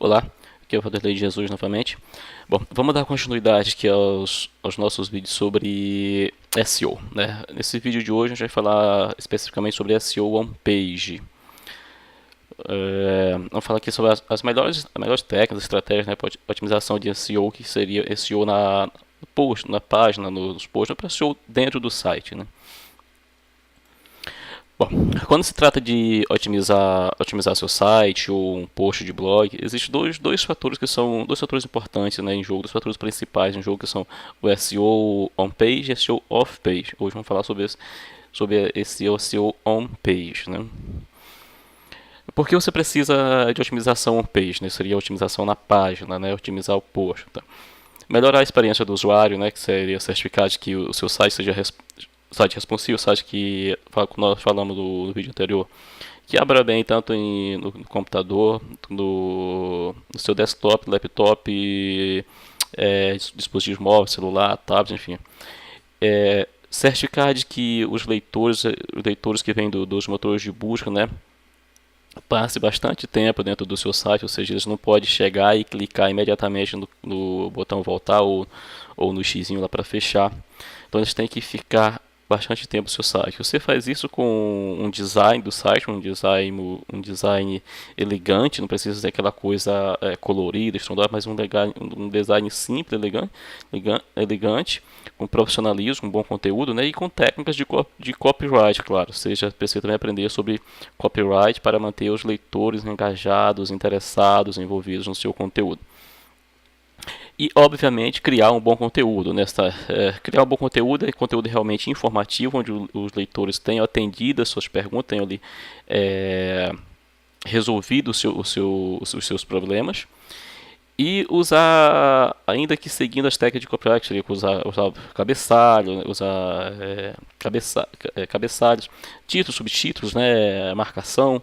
Olá, aqui é o Vanderlei de Jesus novamente. Bom, vamos dar continuidade aqui aos nossos vídeos sobre SEO, né? Nesse vídeo de hoje a gente vai falar especificamente sobre SEO on-page. Vamos falar aqui sobre as melhores técnicas, estratégias, né, para otimização de SEO, que seria SEO no post, na página, nos posts, para SEO dentro do site, né? Bom, quando se trata de otimizar seu site ou um post de blog, existem dois fatores que são dois fatores importantes, né, em jogo, dois fatores principais em jogo que são o SEO on-page e SEO off-page. Hoje vamos falar sobre esse SEO on-page, né? Por que você precisa de otimização on-page, né? Seria a otimização na página, né? Otimizar o post, tá? Melhorar a experiência do usuário, né? Que seria certificar de que o seu site seja site responsivo, site que nós falamos no vídeo anterior, que abra bem tanto no computador, no seu desktop, laptop, dispositivos móveis, celular, tablet, enfim. Certificar de que os leitores que vêm dos motores de busca, né, passe bastante tempo dentro do seu site, ou seja, eles não podem chegar e clicar imediatamente no botão voltar ou no xizinho lá para fechar. Então eles têm que ficar bastante tempo no seu site. Você faz isso com um design do site, um design elegante, não precisa ser aquela coisa colorida, estrondosa, mas um design simples, elegante, com profissionalismo, com bom conteúdo, né, e com técnicas de copyright, claro. Seja precisa também aprender sobre copyright para manter os leitores engajados, interessados, envolvidos no seu conteúdo. E, obviamente, criar um bom conteúdo. Criar um bom conteúdo é conteúdo realmente informativo, onde os leitores tenham atendido as suas perguntas, tenham ali resolvido os seus problemas. E usar, ainda que seguindo as técnicas de copyright, seria usar cabeçalho, né, usar cabeçalhos, títulos, subtítulos, né, marcação,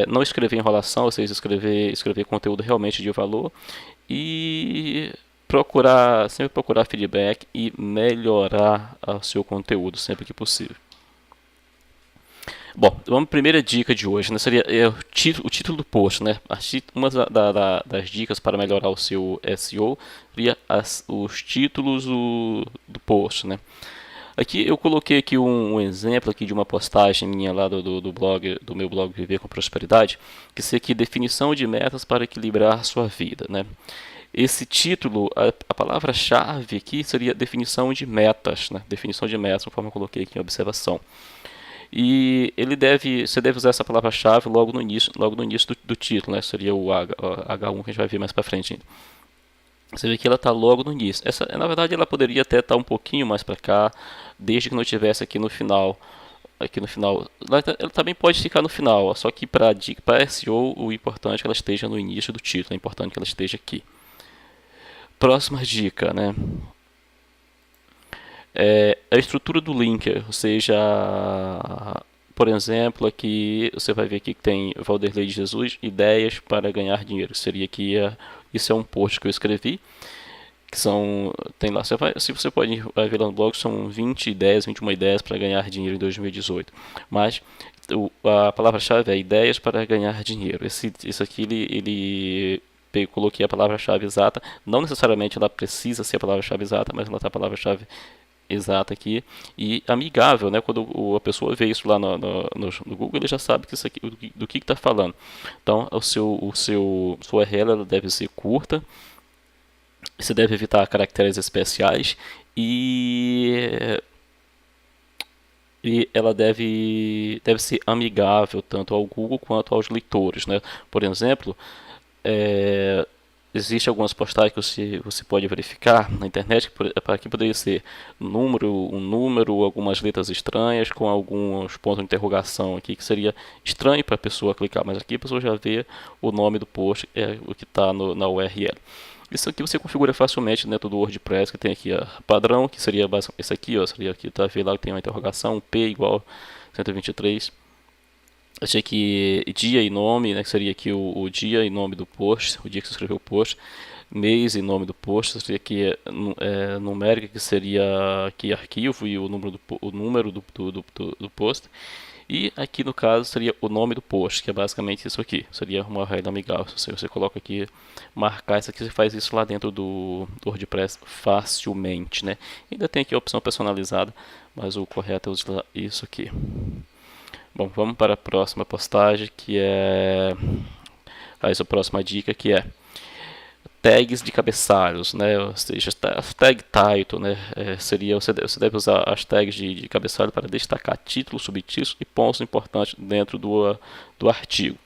não escrever enrolação, ou seja, escrever conteúdo realmente de valor e sempre procurar feedback e melhorar o seu conteúdo sempre que possível. Bom, vamos primeira dica de hoje, né? Seria o título do post, né? Uma das dicas para melhorar o seu SEO seria os títulos do post, né? Aqui eu coloquei aqui um exemplo aqui de uma postagem minha lá do meu blog Viver com Prosperidade, que seria aqui definição de metas para equilibrar sua vida, né? Esse título, a palavra-chave aqui seria definição de metas, né? Definição de metas, conforme eu coloquei aqui em observação. E você deve usar essa palavra-chave logo no início do título, né? Seria o H1 que a gente vai ver mais para frente ainda. Você vê que ela está logo no início. Na verdade, ela poderia até estar um pouquinho mais para cá, desde que não estivesse aqui no final. Aqui no final, ela também pode ficar no final, só que para SEO o importante é que ela esteja no início do título, é importante que ela esteja aqui. Próxima dica, né? A estrutura do link, ou seja, por exemplo, aqui você vai ver aqui que tem Vanderlei de Jesus, ideias para ganhar dinheiro. Seria aqui, isso é um post que eu escrevi, que tem lá, se você vai ver lá no blog, são 21 ideias para ganhar dinheiro em 2018. Mas a palavra-chave é ideias para ganhar dinheiro. Isso aqui coloquei a palavra-chave exata. Não necessariamente ela precisa ser a palavra-chave exata, mas ela está a palavra-chave exata aqui e amigável, né? Quando a pessoa vê isso lá no Google, ele já sabe que isso aqui, do que está falando. Então, sua URL ela deve ser curta, você deve evitar caracteres especiais e ela deve ser amigável tanto ao Google quanto aos leitores, né? Por exemplo, existem algumas postagens que você pode verificar na internet que poderia ser um número, algumas letras estranhas com alguns pontos de interrogação aqui que seria estranho para a pessoa clicar, mas aqui a pessoa já vê o nome do post, o que está na URL. Isso aqui você configura facilmente dentro do WordPress, que tem aqui padrão, que seria esse aqui, ó, seria aqui, tá vendo lá que tem uma interrogação, P igual 123. Achei que dia e nome, né, que seria aqui o dia e nome do post, o dia que você escreveu o post, mês e nome do post, seria aqui numérica, que seria aqui arquivo e o número do post, E aqui no caso seria o nome do post, que é basicamente isso aqui. Seria uma URL amigável. Se você coloca aqui, marcar isso aqui, você faz isso lá dentro do WordPress facilmente, né? Ainda tem aqui a opção personalizada, mas o correto é usar isso aqui. Bom, vamos para a próxima postagem, que é a próxima dica, que é tags de cabeçalhos, né? Ou seja, tag title, né? Seria você deve usar as tags de cabeçalho para destacar títulos, subtítulos e pontos importantes dentro do artigo.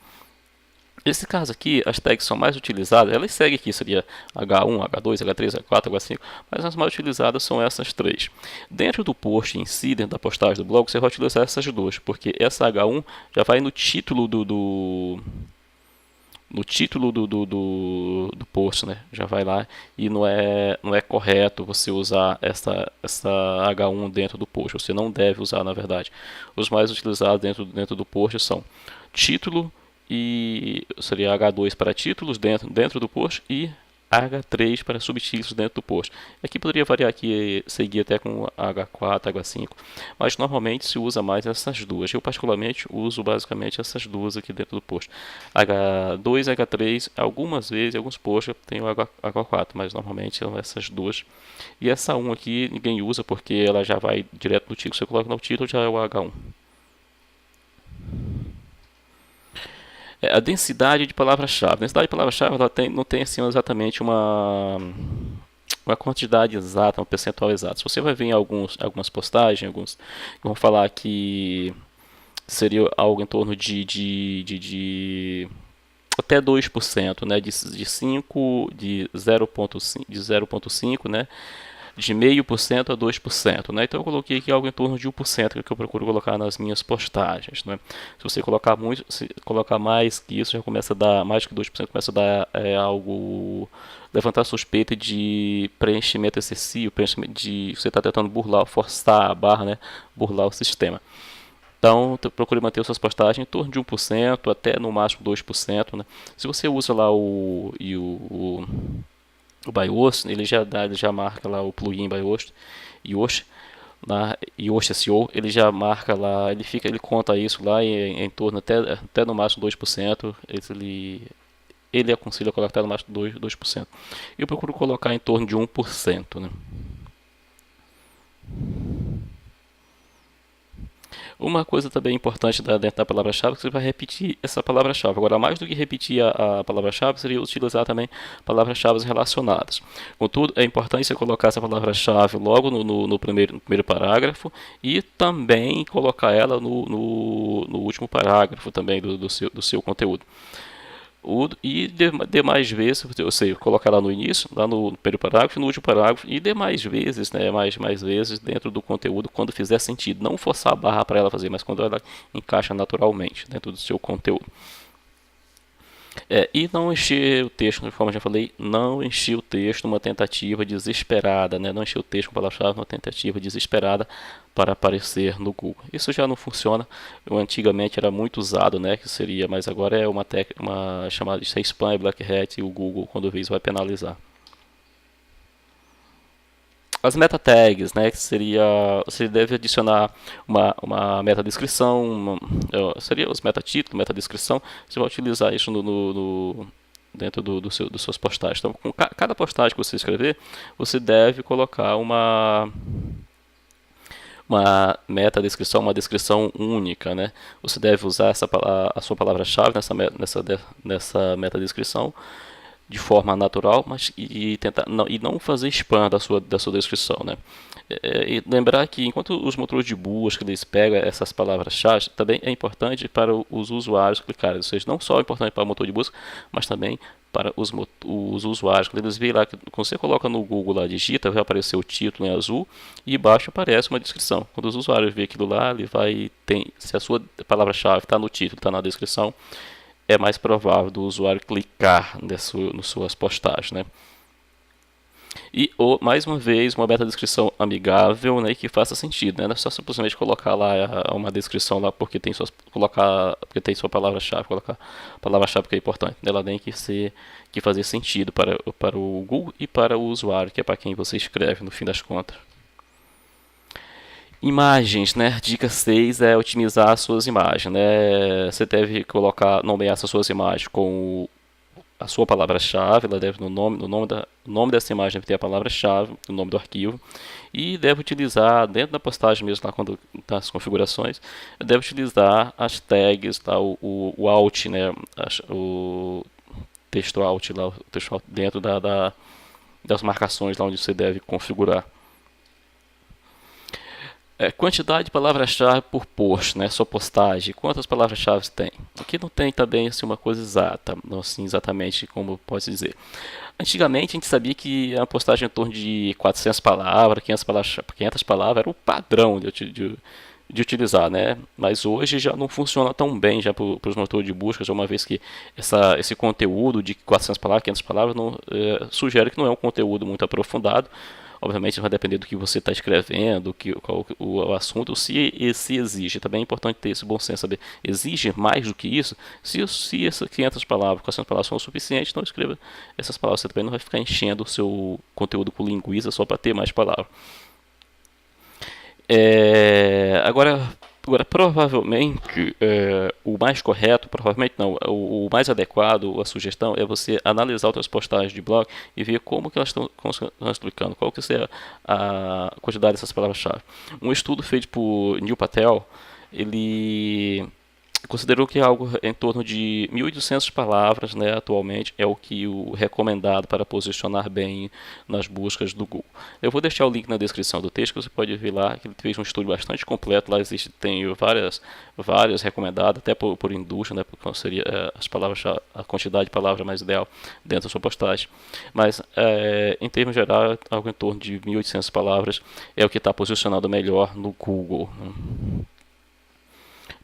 Nesse caso aqui, as tags são mais utilizadas, elas seguem aqui, seria H1, H2, H3, H4, H5, mas as mais utilizadas são essas três. Dentro do post em si, dentro da postagem do blog, você vai utilizar essas duas, porque essa H1 já vai no título no título do post, né? Já vai lá e não é correto você usar essa H1 dentro do post. Você não deve usar, na verdade. Os mais utilizados dentro do post são título, e seria H2 para títulos dentro do post e H3 para subtítulos dentro do post. Aqui poderia variar aqui, seguir até com H4, H5, mas normalmente se usa mais essas duas. Eu particularmente uso basicamente essas duas aqui dentro do post. H2, H3, algumas vezes, alguns posts tem o H4, mas normalmente são essas duas. E essa 1 aqui ninguém usa porque ela já vai direto no título. Você coloca no título, já é o H1. A densidade de palavra-chave. A densidade de palavra-chave não tem assim, exatamente uma quantidade exata, um percentual exato. Se você vai ver em algumas postagens, vão falar que seria algo em torno de até 2%, né, de 5, de 0,5, né, de 0,5% a 2%, né? Então eu coloquei aqui algo em torno de 1%, que eu procuro colocar nas minhas postagens, né? Se você colocar muito, se colocar mais que isso, já começa a dar, mais que 2%, começa a dar algo, levantar a suspeita de preenchimento excessivo, preenchimento de você está tentando burlar, forçar a barra, né? Burlar o sistema. Então, procure manter suas postagens em torno de 1%, até no máximo 2%, né? Se você usa lá o Biohost, ele já marca lá o plugin Biohost, Yoast SEO, ele já marca lá, ele conta isso lá em torno até no máximo 2%, ele aconselha colocar até no máximo 2%. Eu procuro colocar em torno de 1%, né? Uma coisa também importante dentro da palavra-chave é que você vai repetir essa palavra-chave. Agora, mais do que repetir a palavra-chave, seria utilizar também palavras-chave relacionadas. Contudo, é importante você colocar essa palavra-chave logo no primeiro parágrafo e também colocar ela no último parágrafo também do seu conteúdo. E demais vezes, ou seja, colocar lá no início, lá no primeiro parágrafo, no último parágrafo, e demais vezes, né, mais vezes dentro do conteúdo, quando fizer sentido. Não forçar a barra para ela fazer, mas quando ela encaixa naturalmente dentro do seu conteúdo. E não encher o texto, conforme eu já falei, não encher o texto numa tentativa desesperada, né? Não encher o texto com palavra-chave numa tentativa desesperada para aparecer no Google. Isso já não funciona. Antigamente era muito usado, né? Que seria, mas agora é uma chamada de spam, black hat, e o Google, quando vê isso, vai penalizar. As meta tags, né, que seria, você deve adicionar uma meta descrição, seria os meta título, meta descrição, você vai utilizar isso dentro dos suas postagens. Então, com cada postagem que você escrever, você deve colocar uma meta descrição, uma descrição única, né? Você deve usar a sua palavra-chave nessa meta descrição de forma natural, mas tentar não fazer spam da sua descrição, né? E lembrar que enquanto os motores de busca eles pegam essas palavras-chave, também é importante para os usuários clicarem, ou seja, não só é importante para o motor de busca, mas também para os usuários. Quando eles veem lá, quando você coloca no Google lá, digita, vai aparecer o título em azul e embaixo aparece uma descrição. Quando os usuários veem aquilo lá, se a sua palavra-chave está no título, está na descrição, é mais provável do usuário clicar nas suas postagens, né? E mais uma vez, uma meta descrição amigável, né, que faça sentido, né? Não é só simplesmente colocar lá uma descrição lá porque tem sua palavra-chave, colocar a palavra-chave que é importante. Ela tem que fazer sentido para o Google e para o usuário, que é para quem você escreve no fim das contas. Imagens, né? Dica 6 é otimizar as suas imagens, né? Você deve nomear essas suas imagens com a sua palavra-chave, ela deve no nome dessa imagem deve ter a palavra-chave, o nome do arquivo, e deve utilizar dentro da postagem mesmo lá quando das configurações, deve utilizar as tags, tá, o alt, né, o texto alt lá, o texto alt dentro das marcações lá onde você deve configurar. Quantidade de palavras-chave por post, né? Sua postagem. Quantas palavras-chave tem? Aqui não tem também assim, uma coisa exata, não assim exatamente como pode dizer. Antigamente a gente sabia que a postagem em torno de 400 palavras, 500 palavras era o padrão de utilizar, né? Mas hoje já não funciona tão bem já para os motores de busca, já uma vez que esse conteúdo de 400 palavras, 500 palavras sugere que não é um conteúdo muito aprofundado. Obviamente vai depender do que você está escrevendo, qual o assunto, se exige. Também é importante ter esse bom senso, saber, exige mais do que isso? Se essas 500 palavras, 400 palavras são o suficiente, não escreva essas palavras. Você também não vai ficar enchendo o seu conteúdo com linguiça só para ter mais palavras. Agora, provavelmente, o mais correto, provavelmente não, o mais adequado, a sugestão é você analisar outras postagens de blog e ver como que elas estão explicando, qual que é a quantidade dessas palavras-chave. Um estudo feito por Neil Patel, ele considerou que algo em torno de 1.800 palavras, né, atualmente, é o que o recomendado para posicionar bem nas buscas do Google. Eu vou deixar o link na descrição do texto, que você pode ver lá, que ele fez um estudo bastante completo, lá tem várias recomendadas, até por indústria, né, qual seria as palavras, a quantidade de palavras mais ideal dentro da sua postagem. Mas, em termos gerais, algo em torno de 1.800 palavras é o que está posicionado melhor no Google, né?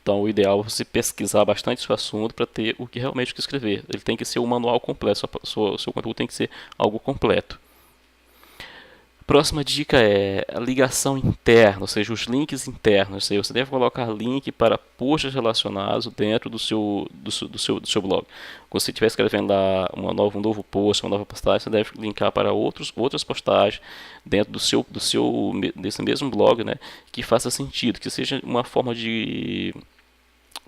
Então, o ideal é você pesquisar bastante seu assunto para ter o que realmente escrever. Ele tem que ser um manual completo, seu conteúdo tem que ser algo completo. Próxima dica é a ligação interna, ou seja, os links internos. Você deve colocar link para posts relacionados dentro do seu blog. Quando você estiver escrevendo lá um novo post, uma nova postagem, você deve linkar para outras postagens dentro desse mesmo blog, né, que faça sentido, que seja uma forma de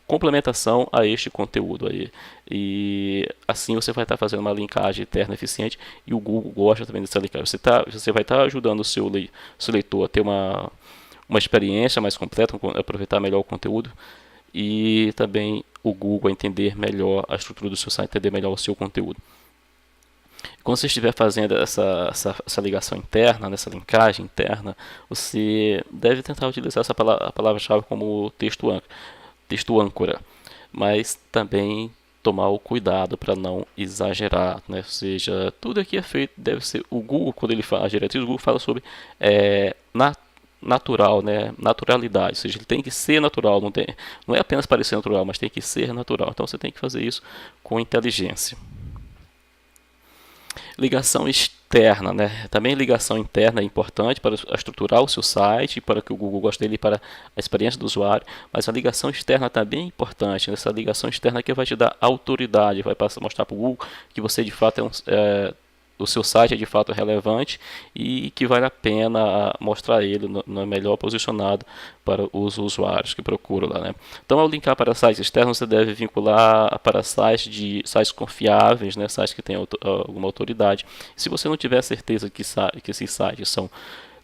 complementação a este conteúdo aí. E assim você vai estar fazendo uma linkagem interna eficiente e o Google gosta também dessa linkagem. Você vai estar ajudando seu leitor a ter uma experiência mais completa, aproveitar melhor o conteúdo e também o Google a entender melhor a estrutura do seu site, entender melhor o seu conteúdo. Quando você estiver fazendo essa ligação interna, nessa linkagem interna, você deve tentar utilizar essa palavra-chave como texto âncora, mas também tomar o cuidado para não exagerar, né? Ou seja, tudo aqui é feito, deve ser o Google, quando ele fala, a diretriz do Google fala sobre natural, né? Naturalidade, ou seja, ele tem que ser natural, não é apenas parecer natural, mas tem que ser natural. Então você tem que fazer isso com inteligência. Ligação externa, né? Também ligação interna é importante para estruturar o seu site, para que o Google goste dele, para a experiência do usuário, mas a ligação externa também é importante. Essa ligação externa que vai te dar autoridade, vai mostrar para o Google que você de fato o seu site é de fato relevante e que vale a pena mostrar ele no melhor posicionado para os usuários que procuram lá, né? Então, ao linkar para sites externos, você deve vincular para sites confiáveis, né? Sites que têm alguma autoridade. Se você não tiver certeza que esses sites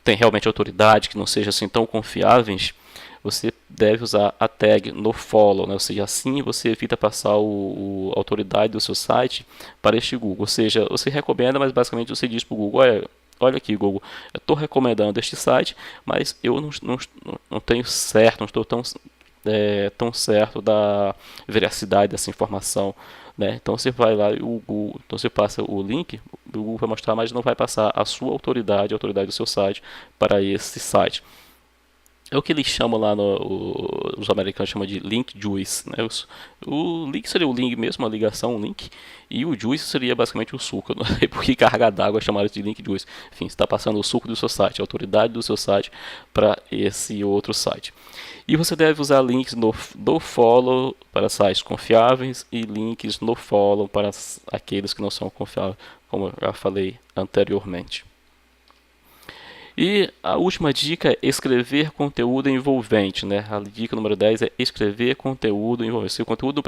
têm realmente autoridade, que não sejam assim tão confiáveis, você deve usar a tag nofollow, né? Ou seja, assim você evita passar a autoridade do seu site para este Google. Ou seja, você recomenda, mas basicamente você diz para o Google, olha aqui, Google, eu estou recomendando este site, mas eu não tenho certo, não estou tão certo da veracidade dessa informação, né? Então você vai lá e então você passa o link, o Google vai mostrar, mas não vai passar a sua autoridade, a autoridade do seu site para esse site. É o que eles chamam lá, os americanos chamam de link juice, né? O link seria o link mesmo, a ligação, um link, e o juice seria basicamente o suco, não sei por que carga d'água chamaram de link juice. Enfim, você está passando o suco do seu site, a autoridade do seu site para esse outro site. E você deve usar links no follow para sites confiáveis e links no follow para aqueles que não são confiáveis, como eu já falei anteriormente. E a última dica é escrever conteúdo envolvente, né? A dica número 10 é escrever conteúdo envolvente. Seu conteúdo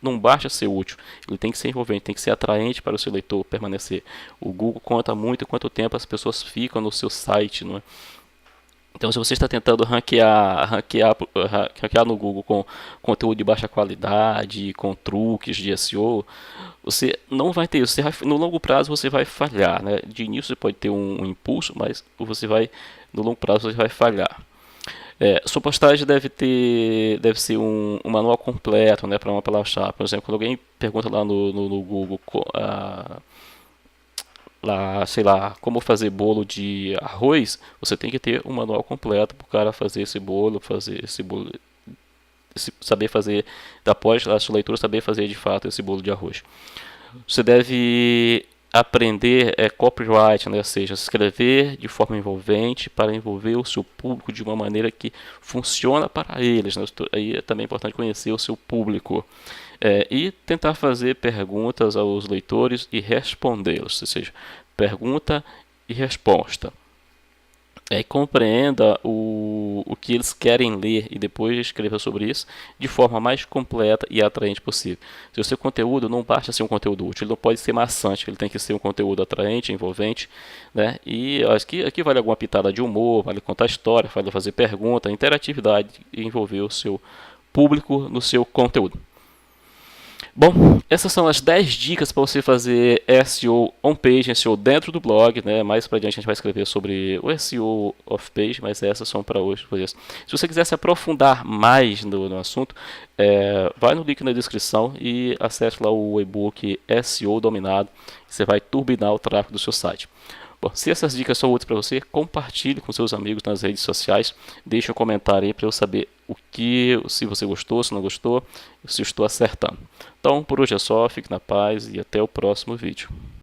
não basta ser útil, ele tem que ser envolvente, tem que ser atraente para o seu leitor permanecer. O Google conta muito quanto tempo as pessoas ficam no seu site, não é? Então, se você está tentando ranquear no Google com conteúdo de baixa qualidade, com truques de SEO, você não vai ter isso. No longo prazo você vai falhar, né? De início você pode ter um impulso, mas no longo prazo você vai falhar. Sua postagem deve ser um manual completo, né, para uma palavra-chave. Por exemplo, quando alguém pergunta lá no Google, lá, sei lá, como fazer bolo de arroz, você tem que ter um manual completo para o cara fazer esse bolo, saber fazer, após a sua leitura, saber fazer de fato esse bolo de arroz. Você deve aprender copyright, né? Ou seja, escrever de forma envolvente para envolver o seu público de uma maneira que funciona para eles, né? Aí é também importante conhecer o seu público. E tentar fazer perguntas aos leitores e respondê-los, ou seja, pergunta e resposta. Compreenda o que eles querem ler e depois escreva sobre isso de forma mais completa e atraente possível. Se o seu conteúdo não basta ser um conteúdo útil, ele não pode ser maçante, ele tem que ser um conteúdo atraente, envolvente, né? E acho que aqui vale alguma pitada de humor, vale contar história, vale fazer pergunta, interatividade e envolver o seu público no seu conteúdo. Bom, essas são as 10 dicas para você fazer SEO on-page, SEO dentro do blog, né? Mais para adiante a gente vai escrever sobre o SEO off-page, mas essas são para hoje. Se você quiser se aprofundar mais no assunto, vai no link na descrição e acesse lá o e-book SEO Dominado. Você vai turbinar o tráfego do seu site. Bom, se essas dicas são úteis para você, compartilhe com seus amigos nas redes sociais. Deixe um comentário aí para eu saber se você gostou, se não gostou, se eu estou acertando. Então, por hoje é só, fique na paz e até o próximo vídeo.